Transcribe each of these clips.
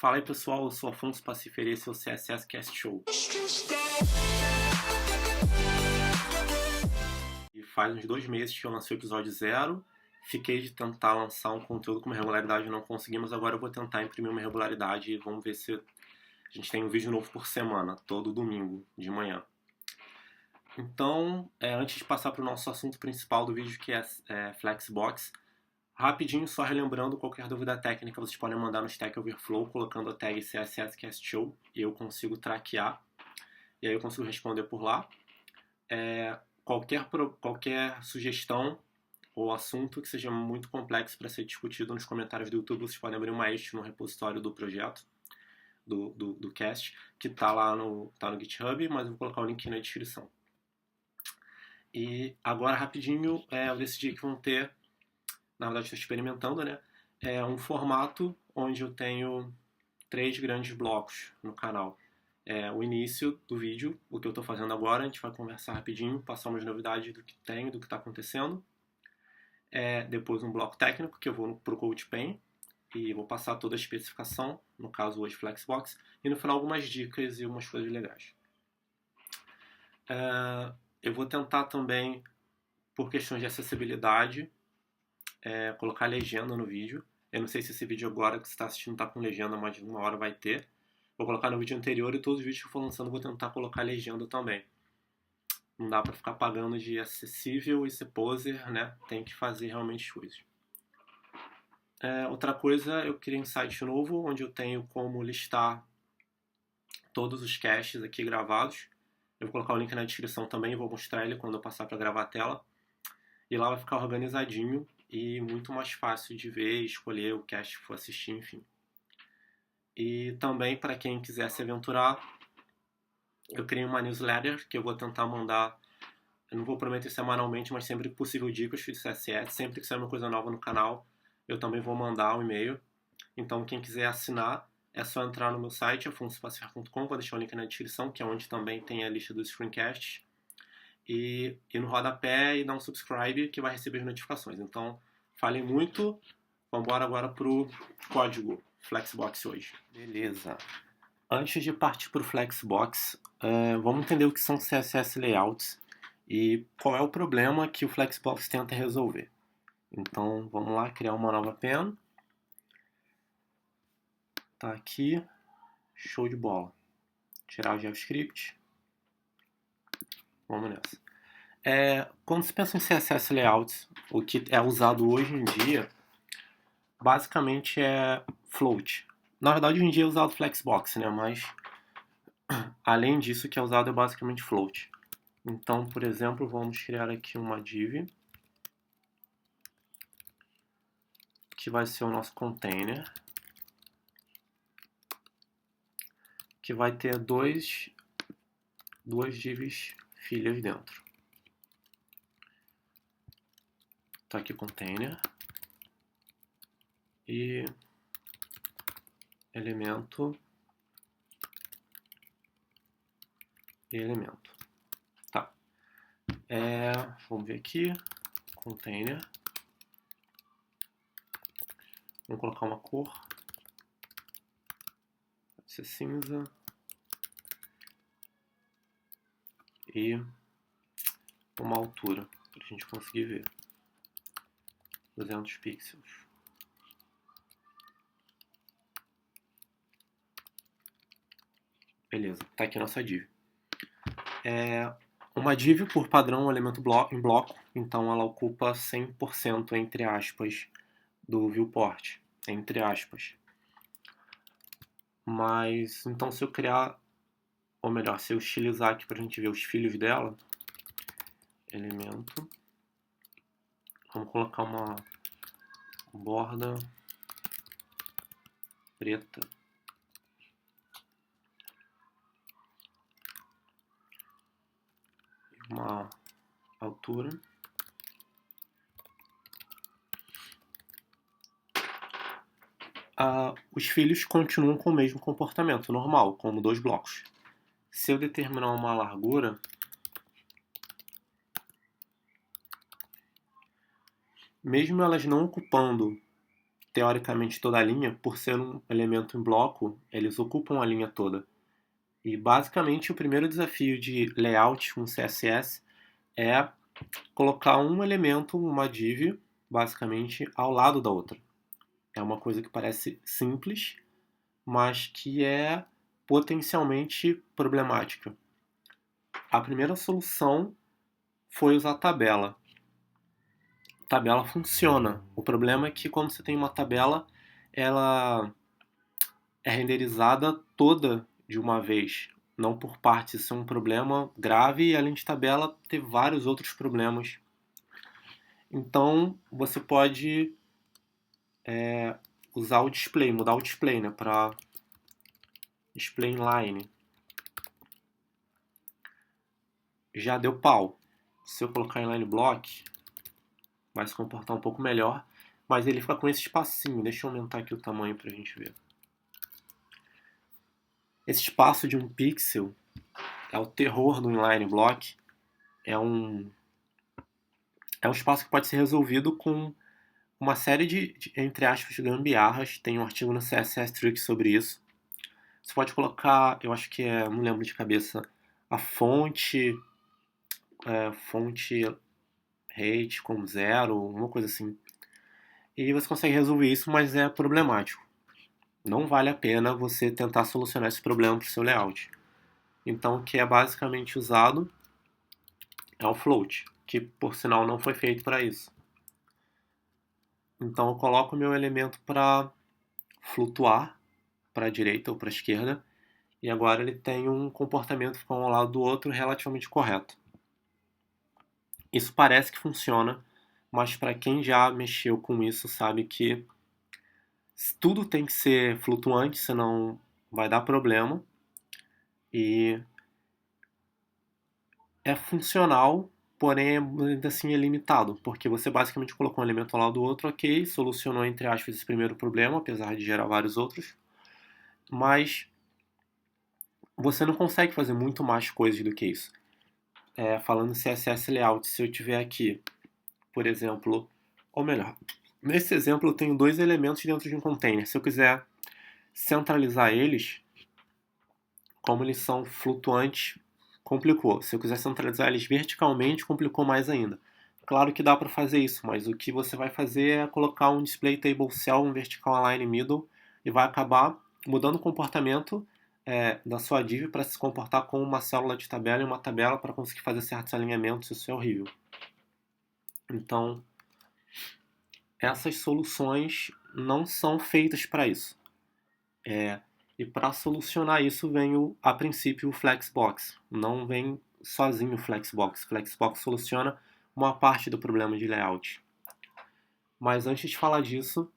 Fala aí pessoal, eu sou Afonso Pacifer e esse é o CSS Cast Show. E faz uns 2 meses que eu lancei o episódio 0. Fiquei de tentar lançar um conteúdo com uma regularidade e não consegui, mas agora eu vou tentar imprimir uma regularidade e vamos ver se a gente tem um vídeo novo por semana, todo domingo de manhã. Então, antes de passar para o nosso assunto principal do vídeo, que é Flexbox, rapidinho, só relembrando, qualquer dúvida técnica vocês podem mandar no Stack Overflow, colocando a tag CSSCastShow, e eu consigo traquear, e aí eu consigo responder por lá. Qualquer sugestão ou assunto que seja muito complexo para ser discutido nos comentários do YouTube, vocês podem abrir uma extra no repositório do projeto, do cast, que está lá no GitHub, mas eu vou colocar o link na descrição. E agora, rapidinho, eu decidi que vão ter, na verdade estou experimentando, né? Um formato onde eu tenho 3 grandes blocos no canal. O início do vídeo, o que eu estou fazendo agora, a gente vai conversar rapidinho, passar umas novidades do que tem, do que está acontecendo. Depois um bloco técnico, que eu vou para o CodePen e vou passar toda a especificação, no caso hoje Flexbox, e no final algumas dicas e umas coisas legais. Eu vou tentar também, por questões de acessibilidade, colocar legenda no vídeo. Eu não sei se esse vídeo agora que você está assistindo está com legenda, mas uma hora vai ter. Vou colocar no vídeo anterior e todos os vídeos que eu for lançando vou tentar colocar legenda também. Não dá para ficar pagando de acessível e ser poser, né? Tem que fazer realmente coisas. Outra coisa, eu criei um site novo onde eu tenho como listar todos os caches aqui gravados. Eu vou colocar o link na descrição também, vou mostrar ele quando eu passar para gravar a tela. E lá vai ficar organizadinho e muito mais fácil de ver, escolher o cache que for assistir, enfim. E também, para quem quiser se aventurar, eu criei uma newsletter que eu vou tentar mandar, eu não vou prometer semanalmente, mas sempre que possível dicas de CSS. Sempre que sair uma coisa nova no canal, eu também vou mandar um e-mail. Então, quem quiser assinar, é só entrar no meu site, afonsopacifer.com, vou deixar o link na descrição, que é onde também tem a lista dos screencasts. E no rodapé e dar um subscribe que vai receber as notificações. Então, falem muito. Vamos embora agora pro código Flexbox hoje. Beleza. Antes de partir pro Flexbox, vamos entender o que são CSS Layouts e qual é o problema que o Flexbox tenta resolver. Então, vamos lá, criar uma nova pen. Tá aqui. Show de bola. Tirar o JavaScript. Vamos nessa. Quando se pensa em CSS Layouts, o que é usado hoje em dia, basicamente é float. Na verdade, hoje em dia é usado Flexbox, né? Mas, além disso, o que é usado é basicamente float. Então, por exemplo, vamos criar aqui uma div, que vai ser o nosso container, que vai ter duas divs filhas dentro. Tá aqui container e elemento e elemento. Tá. Vamos ver aqui, container. Vamos colocar uma cor. Pode ser cinza. E uma altura, para a gente conseguir ver. 200 pixels. Beleza, tá aqui a nossa div. Uma div, por padrão, é um elemento em bloco, então ela ocupa 100%, entre aspas, do viewport, entre aspas. Mas, então, se eu criar, ou melhor, se eu estilizar aqui para a gente ver os filhos dela, elemento, vamos colocar uma borda preta. Uma altura. Os filhos continuam com o mesmo comportamento normal, como 2 blocos. Se eu determinar uma largura, mesmo elas não ocupando teoricamente toda a linha, por ser um elemento em bloco, eles ocupam a linha toda. E basicamente o primeiro desafio de layout com CSS é colocar um elemento, uma div, basicamente, ao lado da outra. É uma coisa que parece simples, mas que é potencialmente problemática. A primeira solução foi usar tabela. Tabela funciona. O problema é que quando você tem uma tabela, ela é renderizada toda de uma vez, não por partes. Isso é um problema grave e, além de tabela, ter vários outros problemas. Então, você pode usar o display, mudar o display, né, para display inline. Já deu pau. Se eu colocar inline block, vai se comportar um pouco melhor, mas ele fica com esse espacinho. Deixa eu aumentar aqui o tamanho para a gente ver. Esse espaço de um pixel é o terror do inline block. É um espaço que pode ser resolvido com uma série de entre aspas, gambiarras. Tem um artigo no CSS Tricks sobre isso. Você pode colocar, eu acho que não lembro de cabeça, a fonte rate como 0, uma coisa assim. E você consegue resolver isso, mas é problemático. Não vale a pena você tentar solucionar esse problema para o seu layout. Então, o que é basicamente usado é o float, que por sinal não foi feito para isso. Então, eu coloco o meu elemento para flutuar para a direita ou para a esquerda, e agora ele tem um comportamento ficando um ao lado do outro relativamente correto. Isso parece que funciona, mas para quem já mexeu com isso sabe que tudo tem que ser flutuante, senão vai dar problema. E é funcional, porém ainda assim é limitado, porque você basicamente colocou um elemento ao lado do outro, ok, solucionou entre aspas esse primeiro problema, apesar de gerar vários outros, mas você não consegue fazer muito mais coisas do que isso. Falando CSS Layout, se eu tiver aqui, por exemplo, ou melhor, nesse exemplo eu tenho dois elementos dentro de um container. Se eu quiser centralizar eles, como eles são flutuantes, complicou. Se eu quiser centralizar eles verticalmente, complicou mais ainda. Claro que dá para fazer isso, mas o que você vai fazer é colocar um display table cell, um vertical align middle, e vai acabar mudando o comportamento da sua div para se comportar como uma célula de tabela e uma tabela para conseguir fazer certos alinhamentos. Isso é horrível. Então, essas soluções não são feitas para isso. E para solucionar isso vem, a princípio, o Flexbox. Não vem sozinho o Flexbox. O Flexbox soluciona uma parte do problema de layout. Mas antes de falar disso,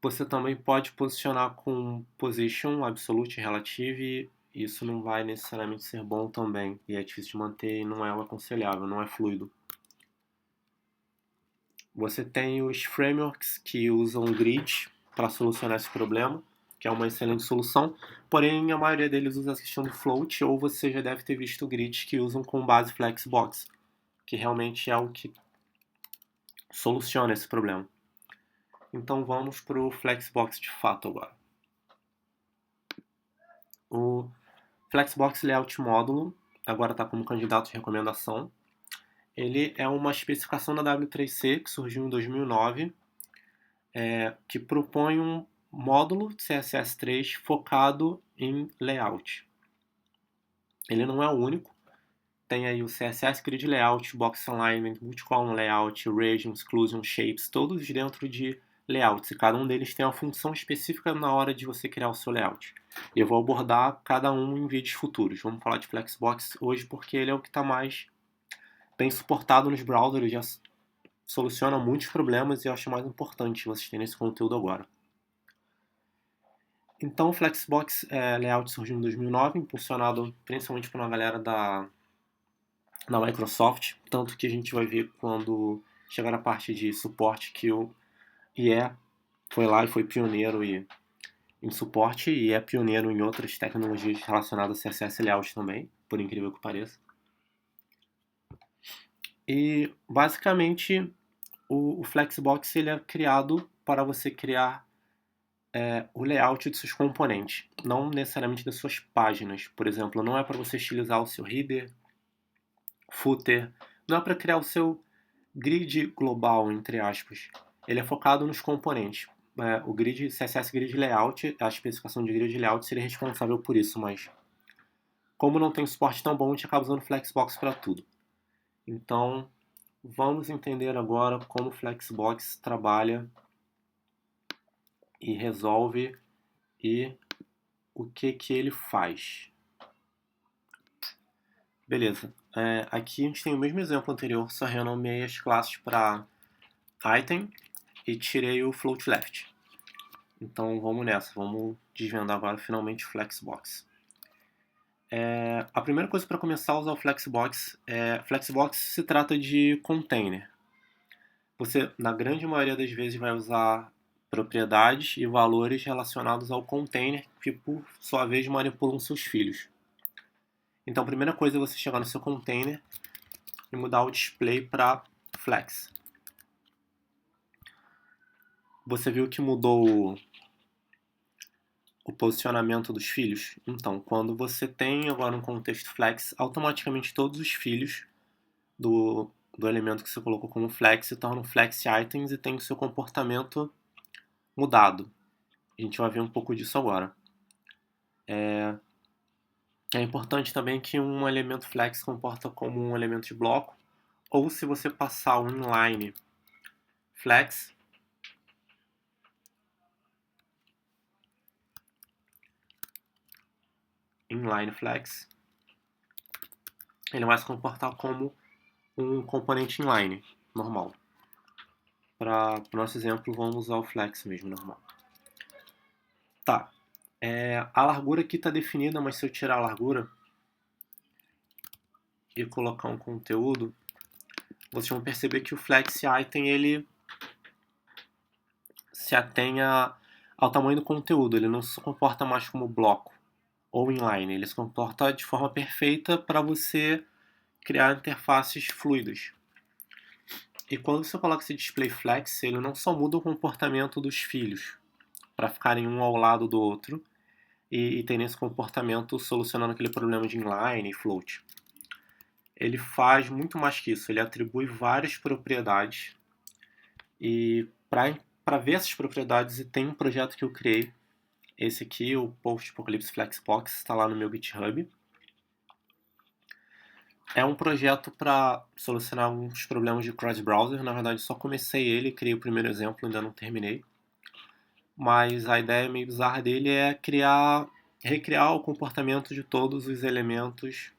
você também pode posicionar com position, absolute, relative. E isso não vai necessariamente ser bom também. E é difícil de manter e não é aconselhável, não é fluido. Você tem os frameworks que usam grid para solucionar esse problema, que é uma excelente solução, porém a maioria deles usa a questão do float, ou você já deve ter visto grids que usam com base Flexbox, que realmente é o que soluciona esse problema. Então vamos para o Flexbox de fato agora. O Flexbox Layout Módulo agora está como candidato de recomendação. Ele é uma especificação da W3C que surgiu em 2009, que propõe um módulo de CSS3 focado em layout. Ele não é o único. Tem aí o CSS Grid Layout, Box Alignment, Multi-Column Layout, Region, Exclusion, Shapes, todos dentro de layouts. E cada um deles tem uma função específica na hora de você criar o seu layout. E eu vou abordar cada um em vídeos futuros. Vamos falar de Flexbox hoje porque ele é o que está mais bem suportado nos browsers, já soluciona muitos problemas e eu acho mais importante vocês terem esse conteúdo agora. Então o Flexbox Layout surgiu em 2009, impulsionado principalmente por uma galera da Microsoft, tanto que a gente vai ver quando chegar a parte de suporte que o IE foi lá e foi pioneiro em suporte e é pioneiro em outras tecnologias relacionadas a CSS Layout também, por incrível que pareça. E basicamente O Flexbox ele é criado para você criar o layout de seus componentes, não necessariamente das suas páginas. Por exemplo, não é para você estilizar o seu header, footer, não é para criar o seu grid global, entre aspas. Ele é focado nos componentes. O grid, CSS Grid Layout, a especificação de Grid Layout seria responsável por isso, mas como não tem suporte tão bom, a gente acaba usando o Flexbox para tudo. Então, vamos entender agora como o Flexbox trabalha e resolve e o que ele faz. Beleza. Aqui a gente tem o mesmo exemplo anterior, só renomeei as classes para item e tirei o float left. Então vamos nessa, vamos desvendar agora finalmente o Flexbox. A primeira coisa para começar a usar o Flexbox Flexbox se trata de container. Você, na grande maioria das vezes, vai usar propriedades e valores relacionados ao container que, por sua vez, manipulam seus filhos. Então, a primeira coisa é você chegar no seu container e mudar o display para Flex. Você viu que mudou o posicionamento dos filhos? Então, quando você tem agora um contexto Flex, automaticamente todos os filhos do elemento que você colocou como Flex se tornam Flex Items e tem o seu comportamento mudado. A gente vai ver um pouco disso agora. É importante também que um elemento Flex comporta como um elemento de bloco, ou se você passar o inline Flex, ele vai se comportar como um componente inline, normal. Para o nosso exemplo, vamos usar o Flex mesmo, normal. Tá. A largura aqui está definida, mas se eu tirar a largura e colocar um conteúdo, vocês vão perceber que o Flex Item ele se atenha ao tamanho do conteúdo, ele não se comporta mais como bloco ou inline, ele se comporta de forma perfeita para você criar interfaces fluidas. E quando você coloca esse display flex, ele não só muda o comportamento dos filhos para ficarem um ao lado do outro e terem esse comportamento solucionando aquele problema de inline e float. Ele faz muito mais que isso, ele atribui várias propriedades e para ver essas propriedades tem um projeto que eu criei, esse aqui, o Post Apocalypse Flexbox, está lá no meu GitHub. É um projeto para solucionar alguns problemas de cross-browser. Na verdade, só comecei ele, criei o primeiro exemplo, ainda não terminei. Mas a ideia meio bizarra dele é recriar o comportamento de todos os elementos,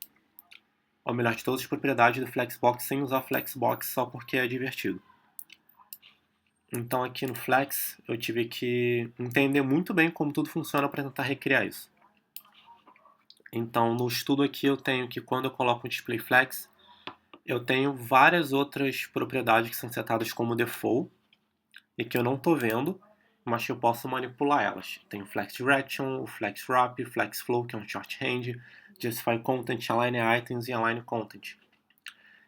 ou melhor, de todas as propriedades do Flexbox sem usar Flexbox só porque é divertido. Então aqui no Flex eu tive que entender muito bem como tudo funciona para tentar recriar isso. Então no estudo aqui eu tenho que quando eu coloco um display Flex, eu tenho várias outras propriedades que são setadas como default e que eu não estou vendo, mas que eu posso manipular elas. Tem o Flex Direction, o Flex Wrap, o Flex Flow, que é um shorthand, Justify Content, Align Items e Align Content.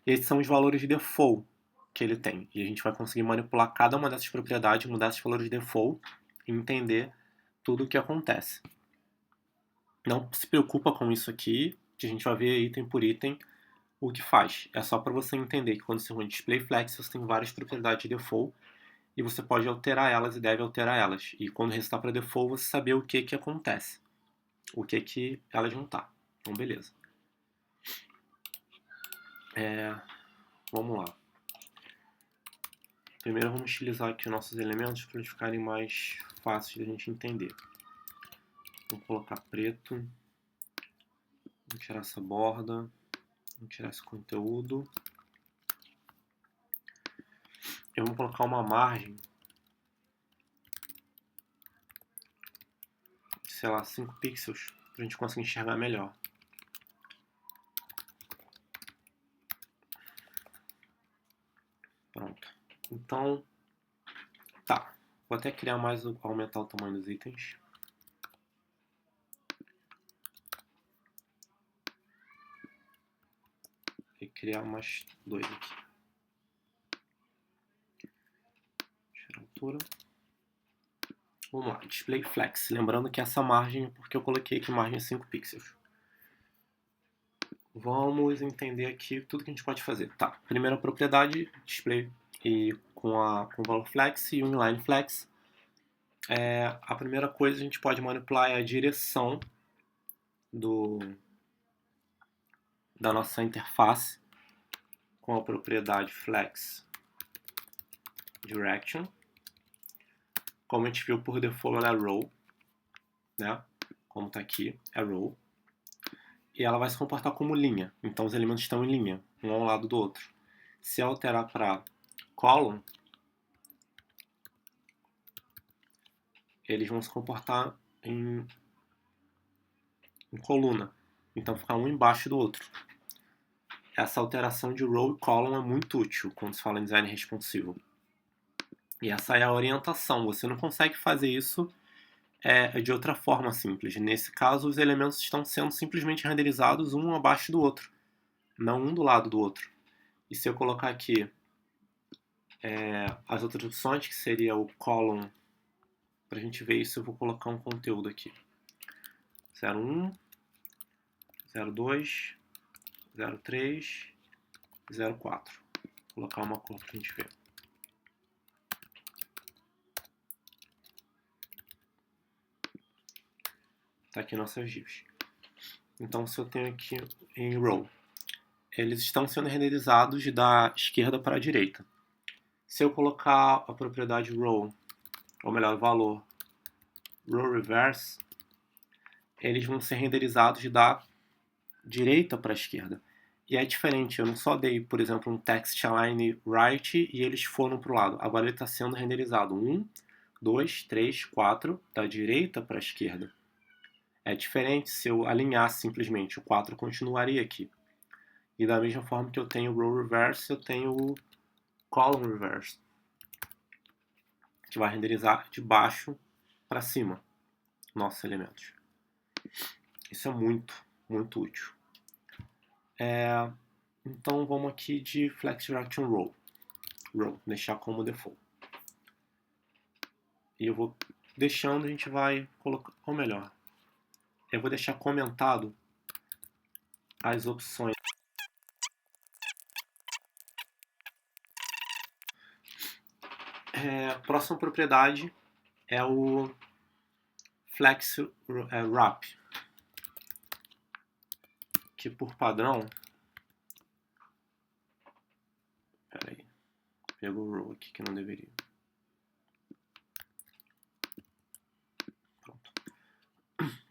E esses são os valores de default que ele tem. E a gente vai conseguir manipular cada uma dessas propriedades, mudar esses valores de default e entender tudo o que acontece. Não se preocupa com isso aqui, que a gente vai ver item por item o que faz. É só para você entender que quando você usa display flex, você tem várias propriedades de default e você pode alterar elas e deve alterar elas. E quando restar para default, você saber o que acontece, o que elas vão estar. Então, beleza. Vamos lá. Primeiro vamos utilizar aqui os nossos elementos para eles ficarem mais fáceis de a gente entender. Vamos colocar preto. Vamos tirar essa borda. Vamos tirar esse conteúdo. E vamos colocar uma margem, sei lá, 5 pixels, para a gente conseguir enxergar melhor. Pronto. Então, tá. Vou até criar mais, aumentar o tamanho dos itens. E criar mais 2 aqui. abertura. Vamos lá, Display Flex. Lembrando que essa margem é porque eu coloquei aqui margem 5 pixels. Vamos entender aqui tudo que a gente pode fazer. Tá, primeira propriedade, display e com o valor flex e o inline flex. A primeira coisa que a gente pode manipular é a direção da nossa interface com a propriedade flex direction. Como a gente viu por default, ela é row, né? Como está aqui, é row. E ela vai se comportar como linha. Então os elementos estão em linha, um ao lado do outro. Se eu alterar para column, eles vão se comportar em coluna. Então ficar um embaixo do outro. Essa alteração de row e column é muito útil quando se fala em design responsivo. E essa é a orientação. Você não consegue fazer isso de outra forma simples. Nesse caso, os elementos estão sendo simplesmente renderizados um abaixo do outro, não um do lado do outro. E se eu colocar aqui as outras opções, que seria o column, para a gente ver isso, eu vou colocar um conteúdo aqui. 01, 02, 03, 04. Vou colocar uma cor para a gente ver. Está aqui nossas divs. Então, se eu tenho aqui em row, eles estão sendo renderizados da esquerda para a direita. Se eu colocar a propriedade row, ou melhor, o valor row reverse, eles vão ser renderizados da direita para a esquerda. E é diferente, eu não só dei, por exemplo, um text align right e eles foram para o lado. Agora ele está sendo renderizado 1, 2, 3, 4, da direita para a esquerda. É diferente se eu alinhar simplesmente, o 4 continuaria aqui. E da mesma forma que eu tenho o row reverse, eu tenho o column reverse, que vai renderizar de baixo para cima nossos elementos. Isso é muito, muito útil. Então vamos aqui de Flex Direction Row, deixar como default. E eu vou deixando, a gente vai colocar, ou melhor, eu vou deixar comentado as opções. A próxima propriedade é o Flex Wrap, que por padrão, peraí, pegou o row aqui que não deveria. Pronto.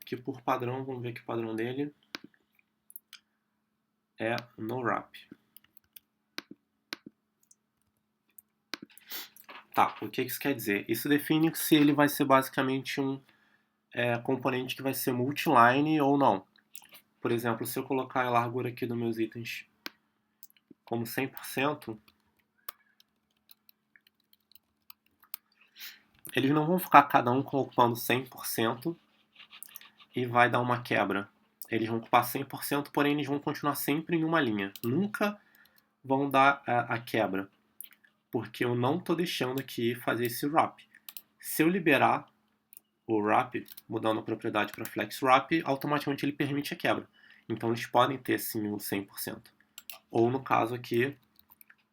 Que por padrão, vamos ver que o padrão dele é no wrap. Tá, o que isso quer dizer? Isso define se ele vai ser basicamente um componente que vai ser multiline ou não. Por exemplo, se eu colocar a largura aqui dos meus itens como 100%, eles não vão ficar cada um ocupando 100% e vai dar uma quebra. Eles vão ocupar 100%, porém eles vão continuar sempre em uma linha. Nunca vão dar a quebra, porque eu não estou deixando aqui fazer esse wrap. Se eu liberar o wrap, mudando a propriedade para flex wrap, automaticamente ele permite a quebra. Então eles podem ter sim o 100%. Ou no caso aqui,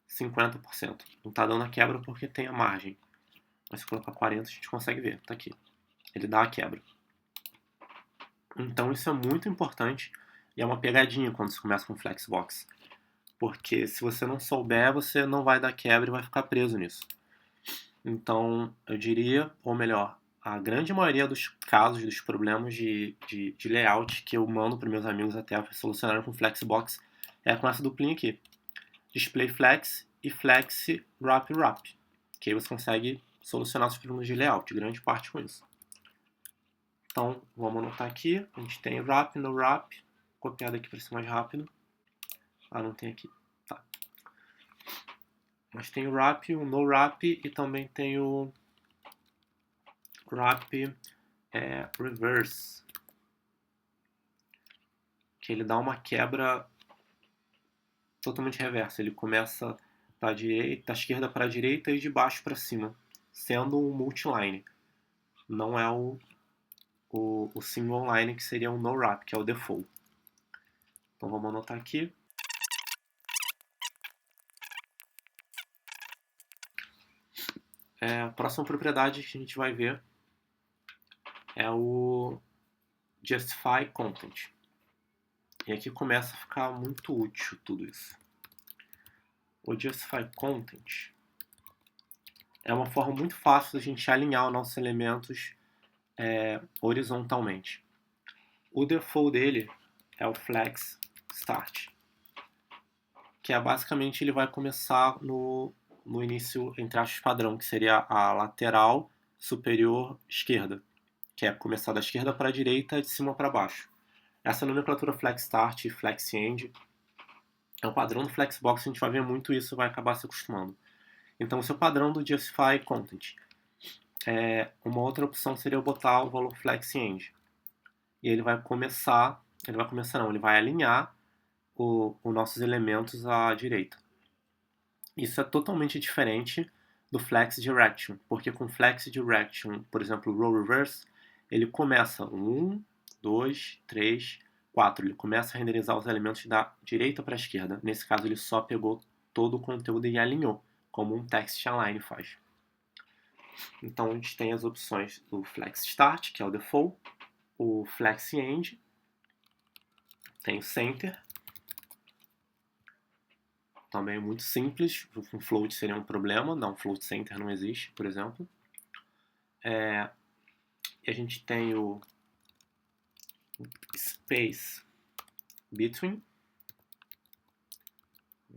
50%. Não está dando a quebra porque tem a margem. Mas se colocar 40%, a gente consegue ver. Está aqui. Ele dá a quebra. Então isso é muito importante e é uma pegadinha quando você começa com Flexbox. Porque se você não souber, você não vai dar quebra e vai ficar preso nisso. Então, eu diria, ou melhor, a grande maioria dos casos, dos problemas de layout que eu mando para meus amigos até solucionar com Flexbox é com essa duplinha aqui. Display Flex e Flex Wrap Wrap. Que aí você consegue solucionar os problemas de layout, grande parte com isso. Então, vamos anotar aqui. A gente tem Wrap, no Wrap. Copiado aqui para ser mais rápido. Ah, não tem aqui. Tá. Mas tem o Wrap, o No Wrap e também tem o Wrap Reverse. Que ele dá uma quebra totalmente reversa. Ele começa da esquerda para a direita e de baixo para cima. sendo um multiline. Não é o single line, que seria um no wrap, que é o default. Então vamos anotar aqui. A próxima propriedade que a gente vai ver é o justify content. E aqui começa a ficar muito útil tudo isso. O justify content é uma forma muito fácil de a gente alinhar os nossos elementos horizontalmente. O default dele é o flex start, que é basicamente ele vai começar no início, entre aspas, padrão, que seria a lateral superior esquerda, que é começar da esquerda para a direita, de cima para baixo. Essa nomenclatura flex start e flex end é um padrão do Flexbox, a gente vai ver muito isso e vai acabar se acostumando. Então, o seu padrão do Justify Content. Uma outra opção seria eu botar o valor flex end. E ele vai alinhar os nossos elementos à direita. Isso é totalmente diferente do Flex Direction, porque com Flex Direction, por exemplo, o Row Reverse, ele começa 1, 2, 3, 4. Ele começa a renderizar os elementos da direita para a esquerda. Nesse caso, ele só pegou todo o conteúdo e alinhou, como um Text Align faz. Então, a gente tem as opções do Flex Start, que é o default, o Flex End, tem o Center, também é muito simples, um float seria um problema, não, float center não existe, por exemplo. E a gente tem o space between,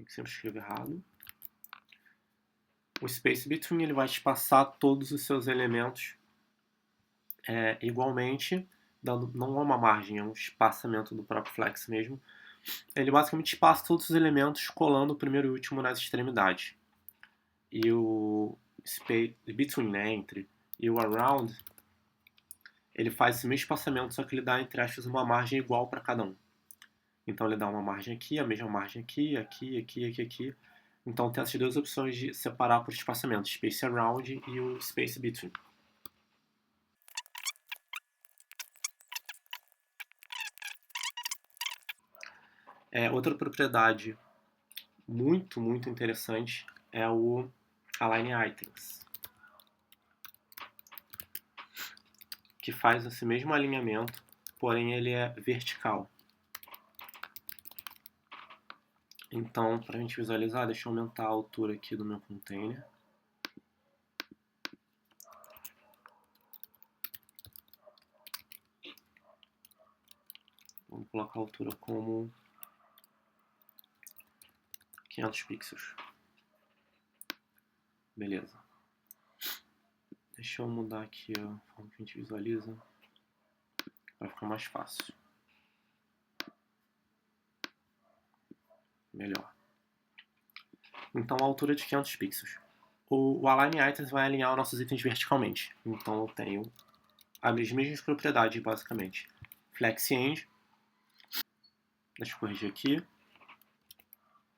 que sempre escrevo errado. O space between ele vai espaçar todos os seus elementos igualmente, dando não é uma margem, é um espaçamento do próprio flex mesmo. Ele basicamente espaça todos os elementos, colando o primeiro e o último nas extremidades. E o space between, entre, e o around, ele faz esse mesmo espaçamento, só que ele dá, entre aspas, uma margem igual para cada um. Então ele dá uma margem aqui, a mesma margem aqui, aqui, aqui, aqui, aqui. Então tem essas duas opções de separar por espaçamento, Space Around e o Space Between. Outra propriedade muito, muito interessante é o Align Items, que faz esse mesmo alinhamento, porém ele é vertical. Então, para a gente visualizar, deixa eu aumentar a altura aqui do meu container. Vamos colocar a altura como 500 pixels. Beleza. Deixa eu mudar aqui a forma que a gente visualiza para ficar mais fácil. Melhor. Então, a altura de 500 pixels. O Align Items vai alinhar os nossos itens verticalmente. Então, eu tenho as mesmas propriedades, basicamente. Flex End. Deixa eu corrigir aqui.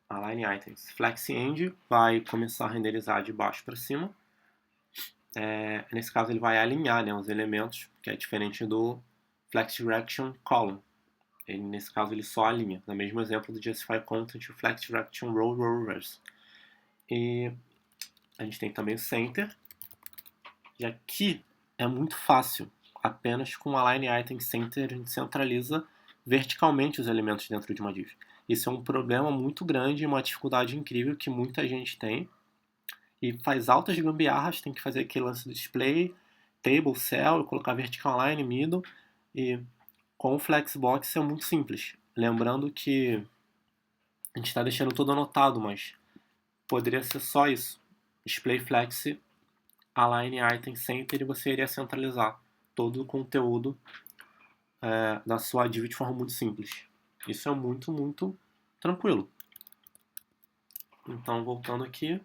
Align Items. Flex End vai começar a renderizar de baixo para cima. Nesse caso, ele vai alinhar, né, os elementos, que é diferente do Flex Direction Column. Nesse caso, ele só alinha. No mesmo exemplo do Justify Content, o Flex Direction Row Reverse. E a gente tem também o Center. E aqui é muito fácil. Apenas com o Align Item Center a gente centraliza verticalmente os elementos dentro de uma div. Isso é um problema muito grande e uma dificuldade incrível que muita gente tem. E faz altas gambiarras, tem que fazer aquele lance do display, table, cell, colocar vertical align, middle. E com o Flexbox é muito simples. Lembrando que a gente está deixando tudo anotado, mas poderia ser só isso. Display Flex, Align Item Center, e você iria centralizar todo o conteúdo da sua div de forma muito simples. Isso é muito, muito tranquilo. Então, voltando aqui.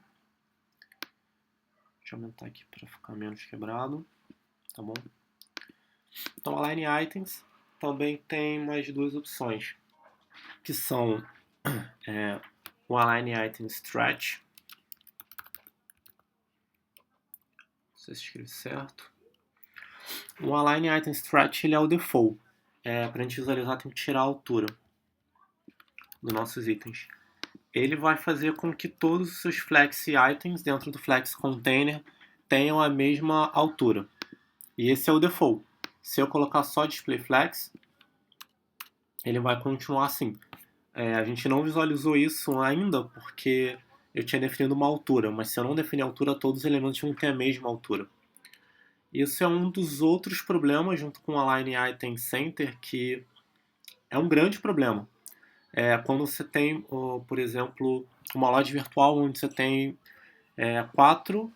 Deixa eu aumentar aqui para ficar menos quebrado. Tá bom? Então, Align Items também tem mais duas opções, que são o Align Item Stretch, sei se escrevi certo. O Align Item Stretch ele é o default. Para a gente visualizar tem que tirar a altura dos nossos itens. Ele vai fazer com que todos os seus Flex Items dentro do Flex Container tenham a mesma altura. E esse é o default. Se eu colocar só Display Flex, ele vai continuar assim. A gente não visualizou isso ainda porque eu tinha definido uma altura, mas se eu não definir a altura, todos os elementos vão ter a mesma altura. Isso é um dos outros problemas, junto com o Align Item Center, que é um grande problema. Quando você tem, por exemplo, uma loja virtual onde você tem 4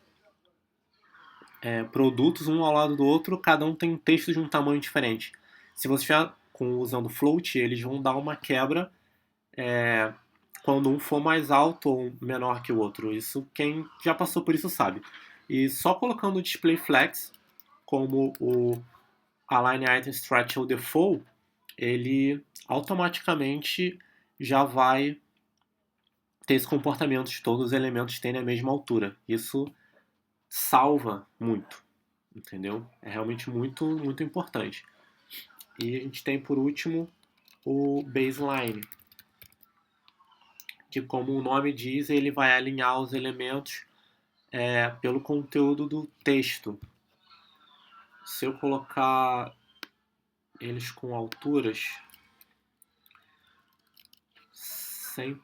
produtos um ao lado do outro, cada um tem um texto de um tamanho diferente. Se você estiver usando float, eles vão dar uma quebra quando um for mais alto ou menor que o outro. Isso quem já passou por isso sabe. E só colocando o Display Flex como o Align Item Stretch ou Default, ele automaticamente já vai ter esse comportamento de todos os elementos terem a mesma altura. Isso salva muito, entendeu? É realmente muito, muito importante. E a gente tem, por último, o Baseline, que, como o nome diz, ele vai alinhar os elementos pelo conteúdo do texto. Se eu colocar eles com alturas 100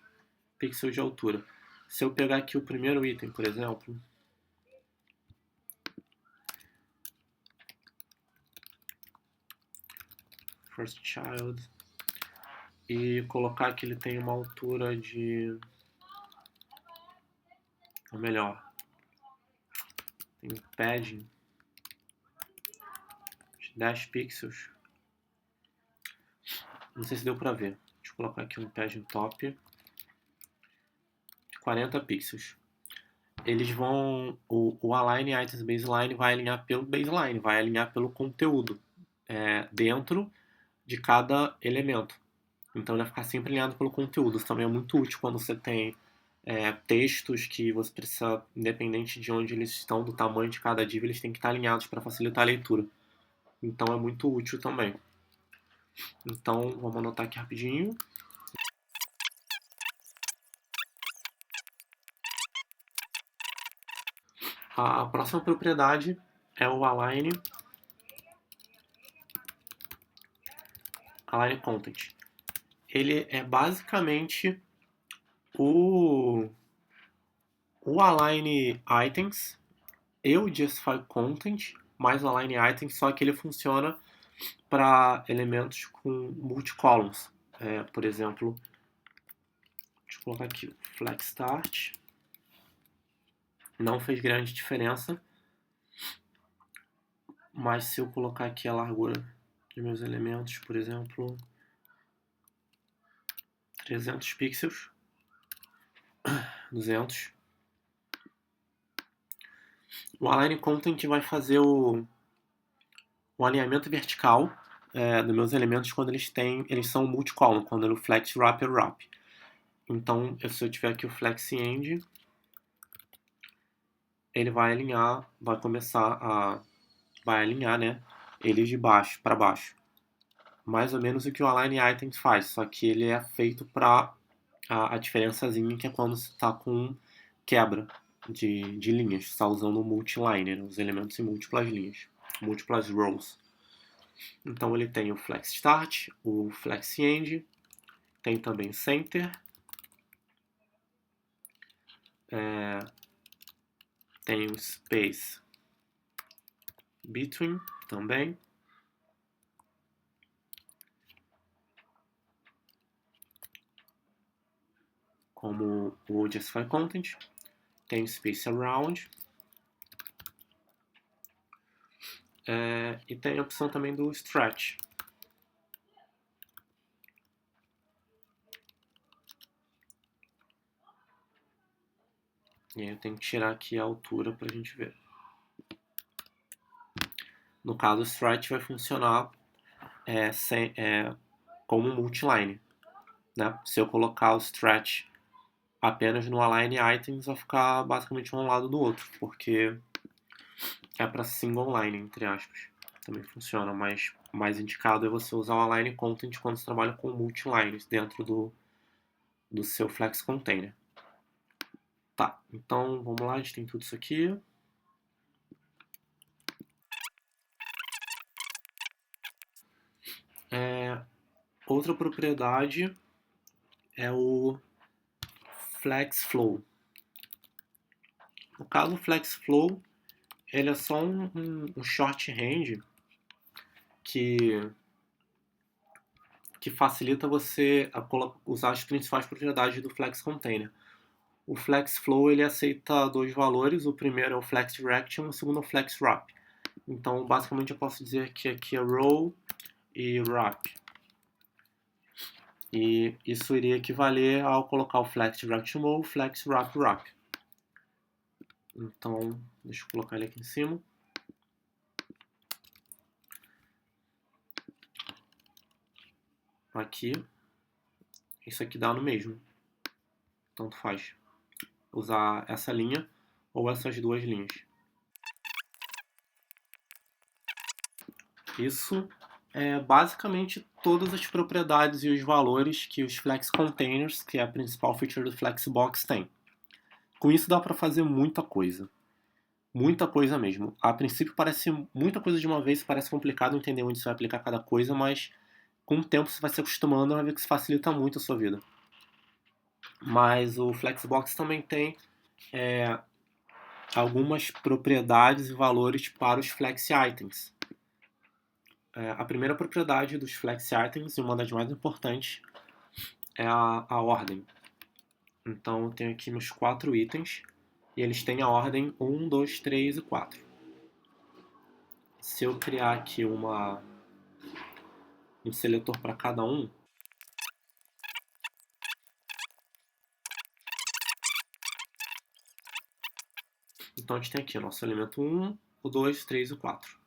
pixels de altura. Se eu pegar aqui o primeiro item, por exemplo, First Child, e colocar que ele tem uma altura de, ou melhor, tem um padding de 10 pixels. Não sei se deu pra ver. Deixa eu colocar aqui um padding top de 40 pixels. Eles vão, o Align Items Baseline vai alinhar pelo baseline, vai alinhar pelo conteúdo dentro de cada elemento. Então ele vai ficar sempre alinhado pelo conteúdo. Isso também é muito útil quando você tem textos que você precisa, independente de onde eles estão, do tamanho de cada div, eles têm que estar alinhados para facilitar a leitura. Então é muito útil também. Então vamos anotar aqui rapidinho. A próxima propriedade é o Align Content. Ele é basicamente o Align Items e o Justify Content mais o Align Items, só que ele funciona para elementos com multi-columns. Por exemplo, deixa eu colocar aqui Flex Start. Não fez grande diferença, mas se eu colocar aqui a largura de meus elementos, por exemplo, 300 pixels, 200, o Align Content vai fazer o alinhamento vertical dos meus elementos quando eles são multi-column, quando ele flex wrap e wrap. Então, se eu tiver aqui o flex end, ele vai alinhar, vai alinhar, né, ele de baixo para baixo. Mais ou menos o que o Align Items faz, só que ele é feito para a diferençazinha que é quando você está com quebra de linhas, está usando o multiline, né, os elementos em múltiplas linhas, múltiplas rows. Então ele tem o Flex Start, o Flex End, tem também Center, tem o Space Between também. Como o Justify Content, tem o Space Around, e tem a opção também do Stretch. E aí eu tenho que tirar aqui a altura para a gente ver. No caso, o Stretch vai funcionar como um multiline. Né? Se eu colocar o Stretch apenas no Align Items, vai ficar basicamente um ao lado do outro, porque é para single line, entre aspas. Também funciona, mas mais indicado é você usar o align content quando você trabalha com multilines dentro do seu Flex Container. Tá, então vamos lá, a gente tem tudo isso aqui. Outra propriedade é o Flex Flow. No caso, o Flex Flow ele é só um shorthand que facilita você usar as principais propriedades do Flex Container. O Flex Flow ele aceita dois valores, o primeiro é o Flex Direction, o segundo é o Flex Wrap. Então, basicamente, eu posso dizer que aqui é row e wrap. E isso iria equivaler ao colocar o Flex Direction row, Flex Wrap wrap. Então, deixa eu colocar ele aqui em cima. Aqui, isso aqui dá no mesmo. Tanto faz usar essa linha ou essas duas linhas. Isso é basicamente todas as propriedades e os valores que os Flex Containers, que é a principal feature do Flexbox, tem. Com isso dá para fazer muita coisa. Muita coisa mesmo. A princípio parece muita coisa de uma vez, parece complicado entender onde você vai aplicar cada coisa, mas com o tempo você vai se acostumando e vai ver que isso facilita muito a sua vida. Mas o Flexbox também tem algumas propriedades e valores para os Flex Items. A primeira propriedade dos Flex Items, e uma das mais importantes, é a ordem. Então eu tenho aqui meus 4 itens, e eles têm a ordem 1, 2, 3 e 4. Se eu criar aqui um seletor para cada um, então a gente tem aqui o nosso elemento 1, o 2, 3 e o 4.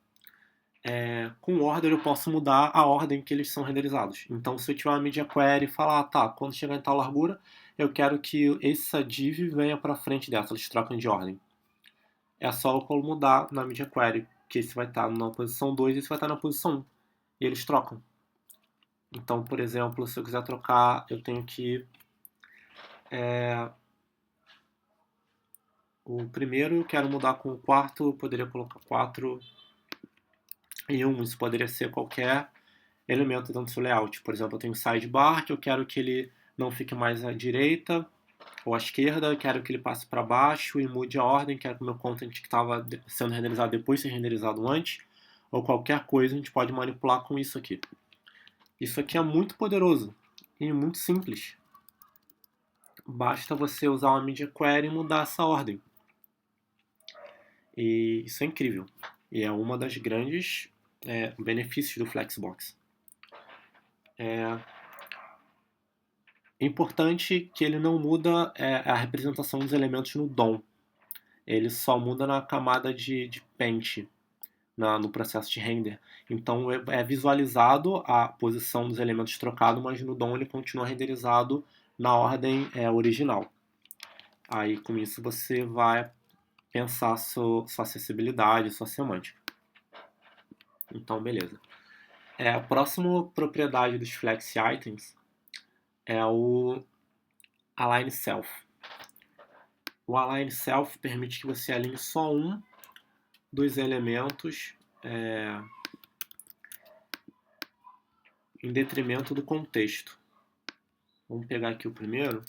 Com order eu posso mudar a ordem que eles são renderizados. Então se eu tiver uma media query e falar, tá, quando chegar em tal largura, eu quero que essa div venha para frente dessa, eles trocam de ordem. É só eu mudar na media query, que esse vai estar na posição 2 e esse vai estar na posição 1. E eles trocam. Então, por exemplo, se eu quiser trocar, eu tenho que o primeiro eu quero mudar com o quarto, eu poderia colocar 4 e 1. Isso poderia ser qualquer elemento dentro do seu layout. Por exemplo, eu tenho o sidebar, que eu quero que ele não fique mais à direita ou à esquerda, eu quero que ele passe para baixo e mude a ordem, quero que o meu content que estava sendo renderizado depois seja renderizado antes, ou qualquer coisa a gente pode manipular com isso aqui. Isso aqui é muito poderoso e muito simples. Basta você usar uma media query e mudar essa ordem. E isso é incrível. E é uma das grandes benefícios do Flexbox. É importante que ele não muda a representação dos elementos no DOM. Ele só muda na camada de paint, no processo de render. Então é visualizado a posição dos elementos trocados, mas no DOM ele continua renderizado na ordem original. Aí com isso você vai pensar sua acessibilidade, sua semântica. Então beleza. A próxima propriedade dos Flex Items é o Align Self. O Align Self permite que você alinhe só um dos elementos em detrimento do contexto. Vamos pegar aqui o primeiro,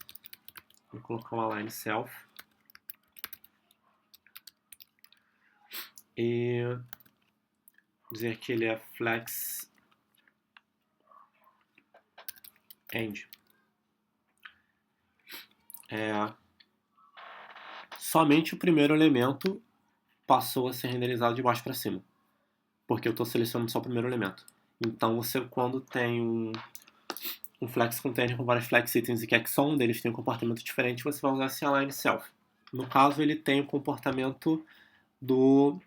vou colocar o Align Self e dizer que ele é Flex End. Somente o primeiro elemento passou a ser renderizado de baixo para cima, porque eu estou selecionando só o primeiro elemento. Então você, quando tem um Flex Container com vários Flex Items e quer que só um deles tenha um comportamento diferente, você vai usar esse Align Self. No caso, ele tem o comportamento do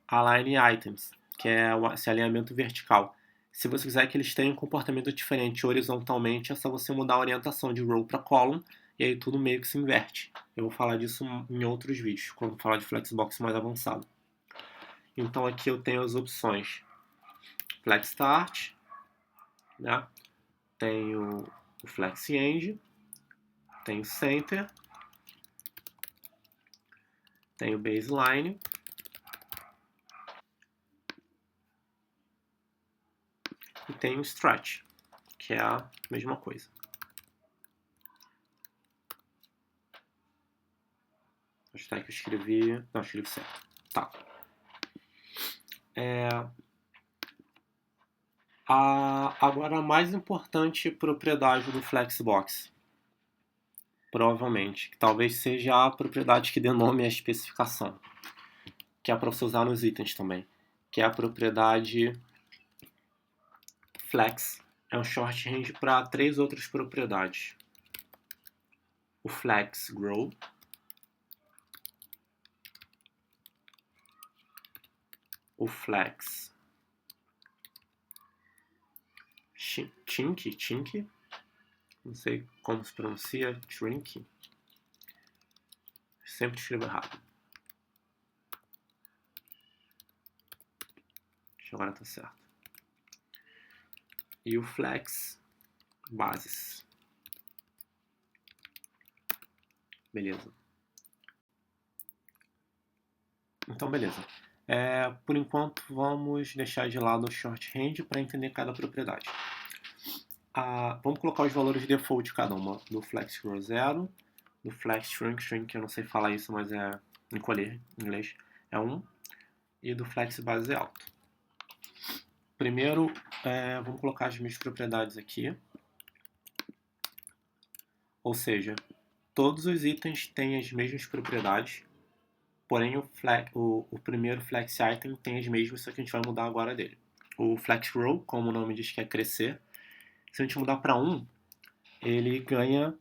Align Items, que é esse alinhamento vertical. Se você quiser que eles tenham um comportamento diferente horizontalmente, é só você mudar a orientação de row para column e aí tudo meio que se inverte. Eu vou falar disso em outros vídeos, quando falar de Flexbox mais avançado. Então aqui eu tenho as opções Flex Start, né? Tenho o Flex End, tenho Center, tenho Baseline e tenho Stretch, que é a mesma coisa. Acho que eu escrevi... Não, escrevi certo. Tá. Agora, a mais importante propriedade do Flexbox, provavelmente, que talvez seja a propriedade que dê nome à especificação, que é para você usar nos itens também, que é a propriedade Flex. É um shorthand para 3 outras propriedades. O Flex Grow, o Flex Chink, não sei como se pronuncia, Shrink, sempre escrevo errado. Acho que agora tá certo. E o Flex Bases. Beleza. Então, beleza. Por enquanto, vamos deixar de lado o shorthand para entender cada propriedade. Vamos colocar os valores default de cada uma. Do Flex Grow 0, do Flex Shrink, que eu não sei falar isso, mas é encolher em inglês, é 1, e do Flex Base alto. Primeiro, vamos colocar as minhas propriedades aqui. Ou seja, todos os itens têm as mesmas propriedades, porém o primeiro Flex Item tem as mesmas, só que a gente vai mudar agora dele. O Flex Row, como o nome diz que é crescer, se a gente mudar para 1, ele ganha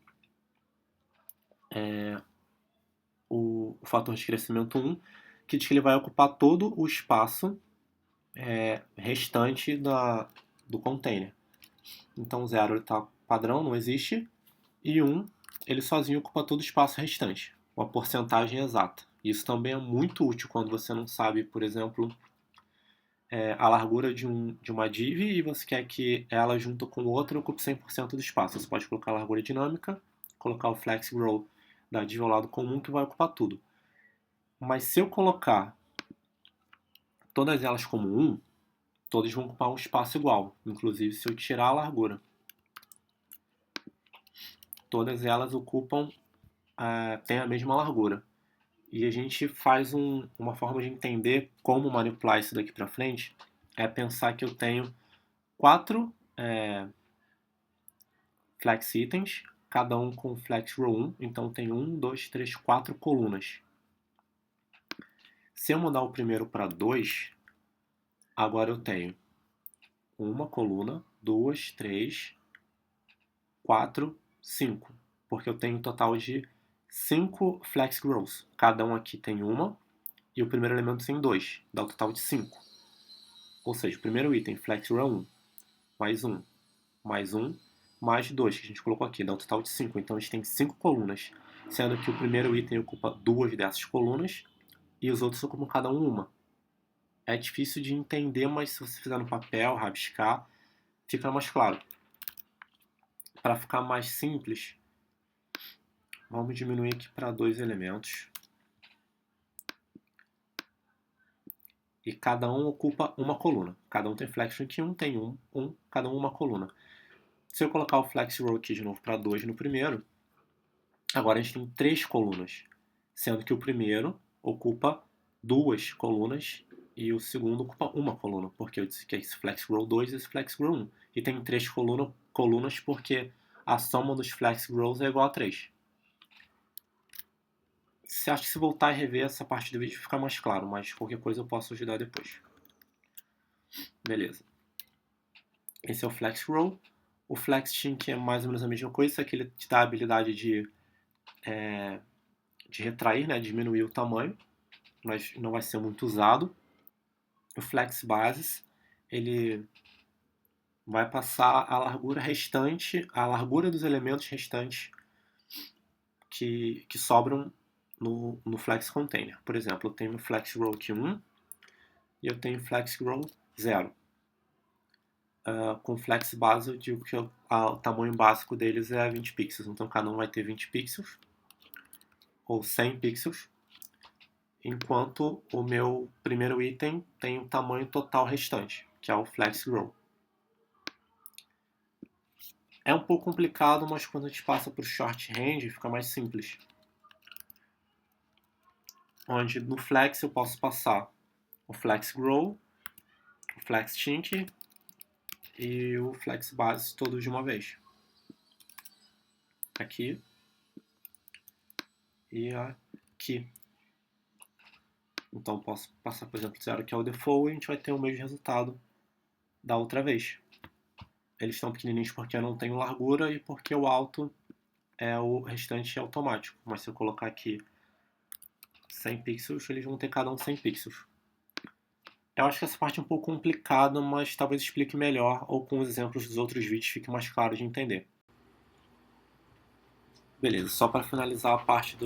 o fator de crescimento 1, que diz que ele vai ocupar todo o espaço restante do container. Então 0 está padrão, não existe, e 1 ele sozinho ocupa todo o espaço restante, uma porcentagem exata. Isso também é muito útil quando você não sabe, por exemplo, a largura de uma div e você quer que ela junto com outra ocupe 100% do espaço. Você pode colocar a largura dinâmica, colocar o flex grow da div ao lado comum que vai ocupar tudo. Mas se eu colocar todas elas como 1, todas vão ocupar um espaço igual, inclusive se eu tirar a largura. Todas elas ocupam, têm a mesma largura. E a gente faz uma forma de entender como manipular isso daqui para frente, é pensar que eu tenho 4 flex itens, cada um com flex row 1, então tem 1, 2, 3, 4 colunas. Se eu mudar o primeiro para 2, agora eu tenho uma coluna, 2, 3, 4, 5, porque eu tenho um total de 5 flex rows. Cada um aqui tem uma e o primeiro elemento tem 2, dá um total de 5. Ou seja, o primeiro item, flex row 1, mais 1, mais 1, mais 2, que a gente colocou aqui, dá um total de 5. Então a gente tem 5 colunas, sendo que o primeiro item ocupa 2 dessas colunas e os outros ocupam cada um uma. É difícil de entender, mas se você fizer no papel, rabiscar, fica mais claro. Para ficar mais simples, vamos diminuir aqui para 2 elementos. E cada um ocupa uma coluna. Cada um tem flex rank 1, tem cada um uma coluna. Se eu colocar o flex row aqui de novo para 2 no primeiro, agora a gente tem 3 colunas, sendo que o primeiro ocupa 2 colunas e o segundo ocupa uma coluna, porque eu disse que é esse flex row 2 e esse flex row 1. E tem 3 colunas porque a soma dos flex rows é igual a 3. Você acha que se voltar e rever essa parte do vídeo fica mais claro, mas qualquer coisa eu posso ajudar depois. Beleza. Esse é o flex row. O flex chink é mais ou menos a mesma coisa, só que ele te dá a habilidade de retrair, né, diminuir o tamanho, mas não vai ser muito usado. O flex bases, ele vai passar a largura restante, a largura dos elementos restantes que sobram no Flex Container. Por exemplo, eu tenho Flex Row aqui 1 e eu tenho Flex Row 0. Com Flex base eu digo que o tamanho básico deles é 20 pixels, então cada um vai ter 20 pixels ou 100 pixels, enquanto o meu primeiro item tem o tamanho total restante, que é o Flex Row. É um pouco complicado, mas quando a gente passa para o Short Range fica mais simples. Onde no Flex eu posso passar o Flex Grow, o Flex Tint e o Flex Base todos de uma vez. Aqui e aqui. Então posso passar, por exemplo, 0 que é o default e a gente vai ter o mesmo resultado da outra vez. Eles estão pequenininhos porque eu não tenho largura e porque o alto é o restante automático. Mas se eu colocar aqui 100 pixels, eles vão ter cada um 100 pixels. Eu acho que essa parte é um pouco complicada, mas talvez explique melhor ou com os exemplos dos outros vídeos fique mais claro de entender. Beleza, só para finalizar a parte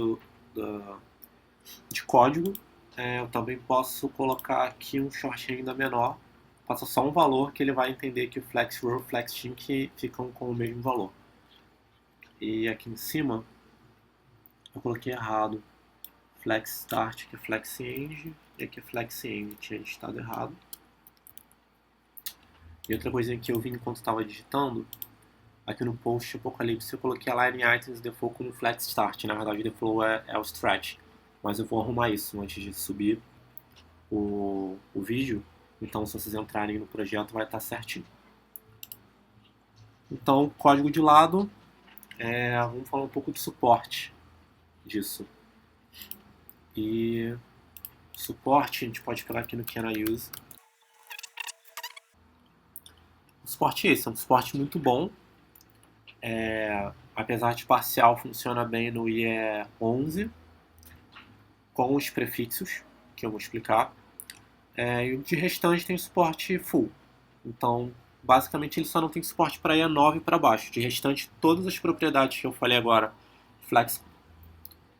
de código, eu também posso colocar aqui um short ainda menor, passa só um valor que ele vai entender que o Flex Row e o Flex Tint ficam com o mesmo valor. E aqui em cima, eu coloquei errado. Flex Start, que é Flex End, e aqui é Flex End, tinha digitado errado. E outra coisinha que eu vi enquanto estava digitando, aqui no post Apocalipse eu coloquei a Line Items Default como Flex Start, na verdade o Default é o Stretch, mas eu vou arrumar isso antes de subir o vídeo, então se vocês entrarem no projeto vai estar certinho. Então, código de lado, vamos falar um pouco de suporte disso. E suporte a gente pode pegar aqui no Can I Use. O suporte é esse, é um suporte muito bom. Apesar de parcial, funciona bem no IE 11 com os prefixos, que eu vou explicar. E o de restante tem suporte full. Então, basicamente, ele só não tem suporte para IE 9 para baixo. De restante, todas as propriedades que eu falei agora, Flex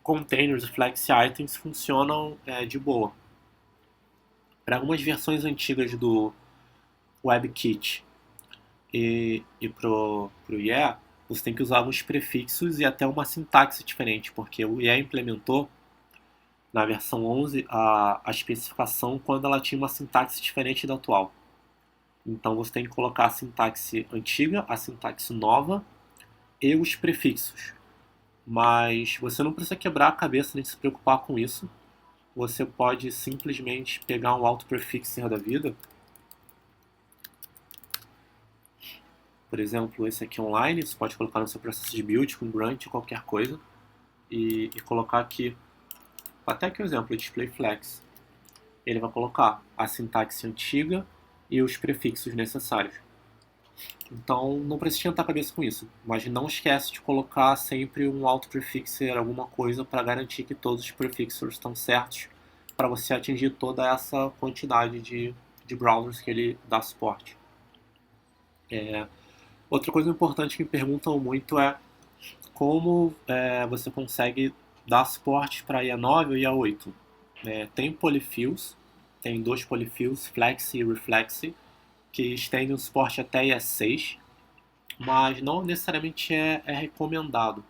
Containers e Flex Items, funcionam de boa. Para algumas versões antigas do WebKit e pro IE, você tem que usar alguns prefixos e até uma sintaxe diferente, porque o IE implementou na versão 11 a especificação quando ela tinha uma sintaxe diferente da atual. Então você tem que colocar a sintaxe antiga, a sintaxe nova e os prefixos. Mas você não precisa quebrar a cabeça nem se preocupar com isso. Você pode simplesmente pegar um auto-prefixer da vida. Por exemplo, esse aqui online, você pode colocar no seu processo de build com grunt, qualquer coisa. E colocar aqui, até aqui o exemplo, display flex. Ele vai colocar a sintaxe antiga e os prefixos necessários. Então não precisa esquentar a cabeça com isso, mas não esquece de colocar sempre um auto-prefixer, alguma coisa para garantir que todos os prefixers estão certos para você atingir toda essa quantidade de browsers que ele dá suporte. Outra coisa importante que me perguntam muito é como você consegue dar suporte para IA9 ou IA8. Tem polyfills, tem 2 polyfills, Flex e Reflex, que estendem o suporte até IA6, mas não necessariamente é recomendado.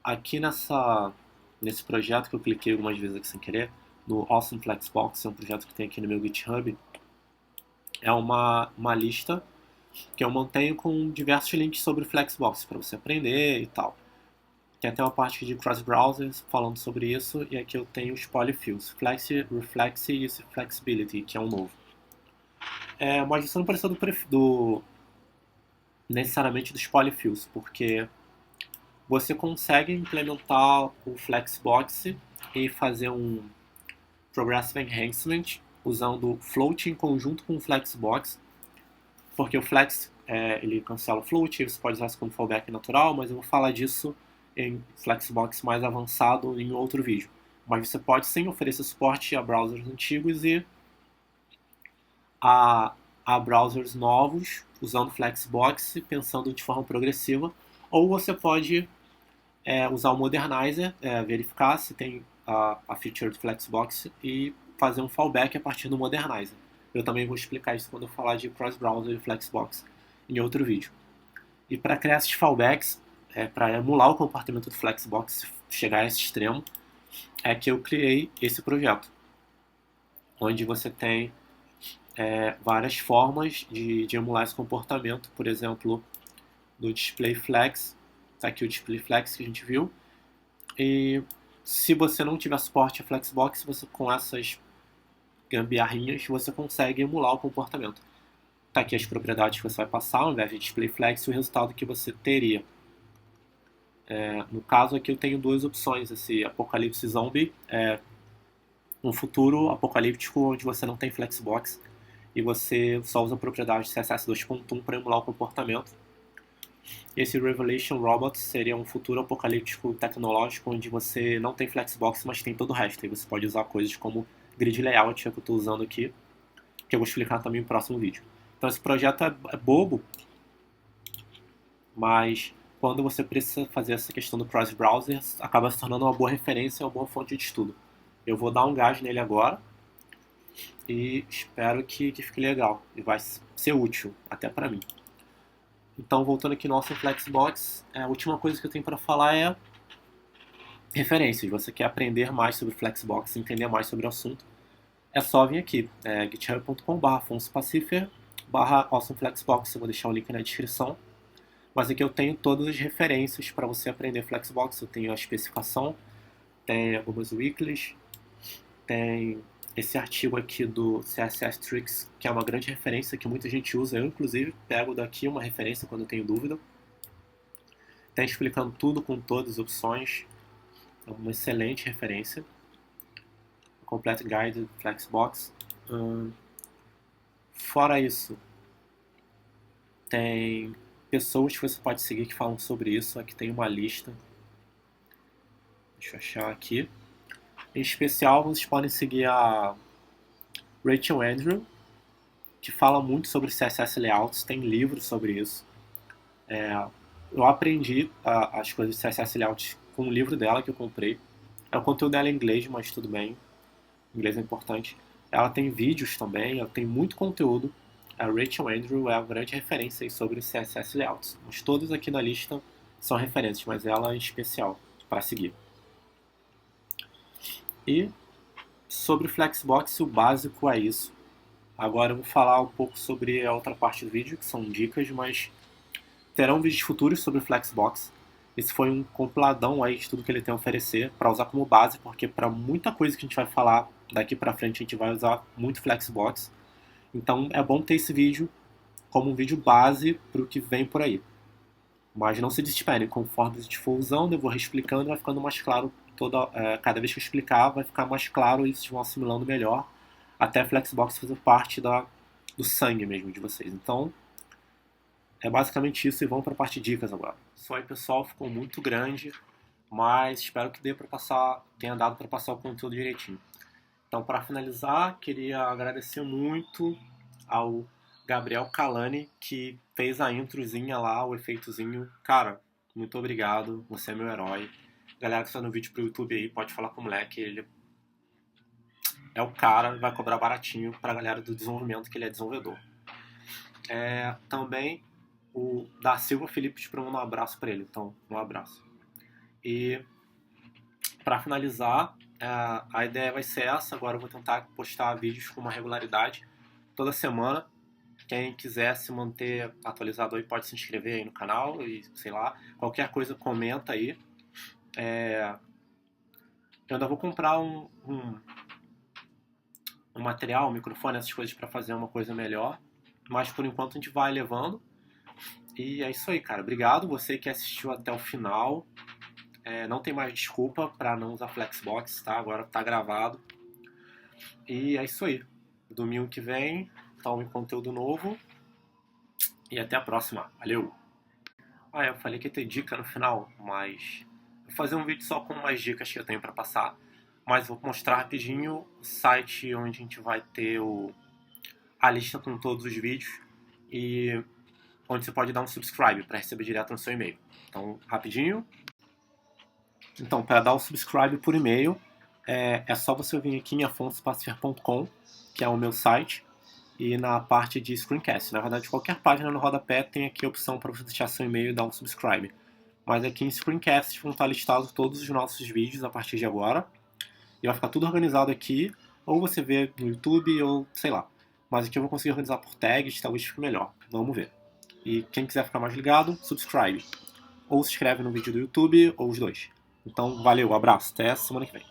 Aqui nesse projeto que eu cliquei algumas vezes aqui sem querer, no Awesome Flexbox, é um projeto que tem aqui no meu GitHub, é uma lista que eu mantenho com diversos links sobre Flexbox para você aprender e tal. Tem até uma parte de cross-browsers falando sobre isso, e aqui eu tenho os polyfills, Flex, Reflex e esse Flexibility, que é um novo. Mas você não precisa necessariamente dos polyfills, porque você consegue implementar o Flexbox e fazer um Progressive Enhancement usando float em conjunto com o Flexbox, porque o Flex ele cancela o float, você pode usar isso como fallback natural, mas eu vou falar disso em Flexbox mais avançado em outro vídeo. Mas você pode sim oferecer suporte a browsers antigos e a browsers novos usando Flexbox, pensando de forma progressiva, ou você pode é usar o Modernizer, verificar se tem a feature do Flexbox e fazer um fallback a partir do Modernizer. Eu também vou explicar isso quando eu falar de cross-browser e Flexbox em outro vídeo. E para criar esses fallbacks, para emular o comportamento do Flexbox, chegar a esse extremo, é que eu criei esse projeto, onde você tem várias formas de emular esse comportamento, por exemplo, do display flex, tá aqui o display flex que a gente viu, e se você não tiver suporte a Flexbox, você com essas gambiarrinhas você consegue emular o comportamento. Tá aqui as propriedades que você vai passar ao invés de display flex e o resultado que você teria. No caso aqui eu tenho duas opções, esse apocalipse zombie, um futuro apocalíptico onde você não tem Flexbox e você só usa a propriedade CSS 2.1 para emular o comportamento. Esse Revelation Robots seria um futuro apocalíptico tecnológico onde você não tem Flexbox, mas tem todo o resto. E você pode usar coisas como grid layout, que eu estou usando aqui, que eu vou explicar também no próximo vídeo. Então esse projeto é bobo, mas quando você precisa fazer essa questão do cross-browser, acaba se tornando uma boa referência, uma boa fonte de estudo. Eu vou dar um gás nele agora e espero que fique legal e vai ser útil, até para mim. Então, voltando aqui no nosso Flexbox, a última coisa que eu tenho para falar é referências. Você quer aprender mais sobre Flexbox, entender mais sobre o assunto, é só vir aqui, github.com/afonsopacifier/awesomeflexbox. Eu vou deixar o link na descrição. Mas aqui eu tenho todas as referências para você aprender Flexbox. Eu tenho a especificação, tem algumas weeklies, tem esse artigo aqui do CSS Tricks, que é uma grande referência que muita gente usa. Eu, inclusive, pego daqui uma referência quando eu tenho dúvida. Tem explicando tudo com todas as opções. É uma excelente referência. Complete Guide do Flexbox. Fora isso, tem pessoas que você pode seguir que falam sobre isso. Aqui tem uma lista. Deixa eu achar aqui. Em especial, vocês podem seguir a Rachel Andrew, que fala muito sobre CSS Layouts, tem livros sobre isso. Eu aprendi as coisas de CSS Layouts com um livro dela que eu comprei. O conteúdo dela é em inglês, mas tudo bem. Inglês é importante. Ela tem vídeos também, ela tem muito conteúdo. A Rachel Andrew é uma grande referência aí sobre CSS Layouts. Mas todos aqui na lista são referências, mas ela em especial, para seguir. E sobre o Flexbox, o básico é isso. Agora eu vou falar um pouco sobre a outra parte do vídeo, que são dicas, mas terão vídeos futuros sobre o Flexbox. Esse foi um compiladão aí de tudo que ele tem a oferecer para usar como base, porque para muita coisa que a gente vai falar daqui para frente a gente vai usar muito Flexbox. Então é bom ter esse vídeo como um vídeo base para o que vem por aí. Mas não se desesperem, conforme a gente for usando, eu vou reexplicando e vai ficando mais claro. Cada vez que eu explicar, vai ficar mais claro e vocês vão assimilando melhor, até Flexbox fazer parte do sangue mesmo de vocês. Então, é basicamente isso e vamos para a parte de dicas agora. Isso aí, pessoal, ficou muito grande, mas espero que tenha dado para passar o conteúdo direitinho. Então, para finalizar, queria agradecer muito ao Gabriel Calani, que fez a introzinha lá, o efeitozinho. Cara, muito obrigado, você é meu herói. Galera que está no vídeo pro YouTube aí, pode falar com o moleque, ele é o cara, vai cobrar baratinho pra galera do desenvolvimento, que ele é desenvolvedor. Também o da Silva Felipe te mandou um abraço pra ele, então um abraço. E para finalizar, a ideia vai ser essa. Agora eu vou tentar postar vídeos com uma regularidade toda semana. Quem quiser se manter atualizado aí pode se inscrever aí no canal e sei lá, qualquer coisa comenta aí. Eu ainda vou comprar um material, um microfone, essas coisas para fazer uma coisa melhor, mas por enquanto a gente vai levando. E é isso aí, cara. Obrigado você que assistiu até o final. Não tem mais desculpa para não usar Flexbox, tá? Agora tá gravado. E é isso aí. Domingo que vem, tome conteúdo novo. E até a próxima. Valeu! Eu falei que ia ter dica no final, mas vou fazer um vídeo só com umas dicas que eu tenho para passar. Mas vou mostrar rapidinho o site onde a gente vai ter a lista com todos os vídeos e onde você pode dar um subscribe para receber direto no seu e-mail. Então, rapidinho. Então, para dar o subscribe por e-mail, é só você vir aqui em afonsopasfer.com, que é o meu site, e na parte de screencast. Na verdade, qualquer página no rodapé tem aqui a opção para você deixar seu e-mail e dar um subscribe. Mas aqui em screencast vão estar listados todos os nossos vídeos a partir de agora. E vai ficar tudo organizado aqui, ou você vê no YouTube, ou sei lá. Mas aqui eu vou conseguir organizar por tags, talvez fique melhor. Vamos ver. E quem quiser ficar mais ligado, subscribe. Ou se inscreve no vídeo do YouTube, ou os dois. Então, valeu, abraço, até semana que vem.